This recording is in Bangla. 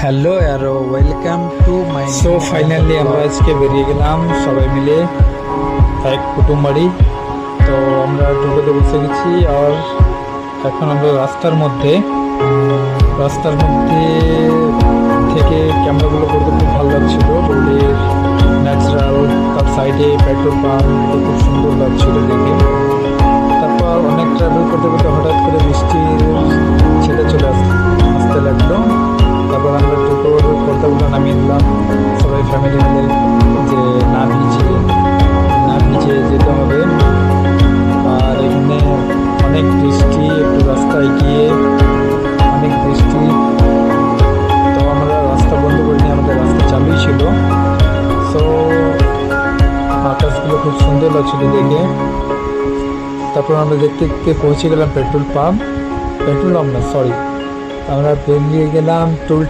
হ্যালো আর ওয়েলকাম টু মাই ফাইনালি আমরা আজকে বেরিয়ে গেলাম সবাই মিলে এক কুটুম বাড়ি। তো আমরা টোটোতে বসে গেছি আর এখন আমরা রাস্তার মধ্যে থেকে ক্যামেরাগুলো করতে খুব ভালো লাগছিল। রোডের ন্যাচারাল, তার সাইডে পেট্রোল পাম্প খুব সুন্দর লাগছিল দেখে। তারপর অনেক ট্রাভেল করতে করতে হঠাৎ করে বৃষ্টির ছেড়ে চলে আসতে লাগলো। তারপর আমরা টোটোর পর্দাগুলো নামিয়ে দিলাম সবাই ফ্যামিলি মিলে, যে না ভিজে যেতে হবে। আর এখানে অনেক বৃষ্টি, একটু রাস্তায় গিয়ে অনেক বৃষ্টি, তো আমরা রাস্তা বন্ধ করিনি, আমাদের রাস্তা চালুই ছিল। সো আকাশগুলো খুব সুন্দর লাগছিল দেখে। তারপর আমরা দেখতে দেখতে পৌঁছে গেলাম পেট্রোল পাম্প না, সরি, আমরা বেরিয়ে গেলাম টোল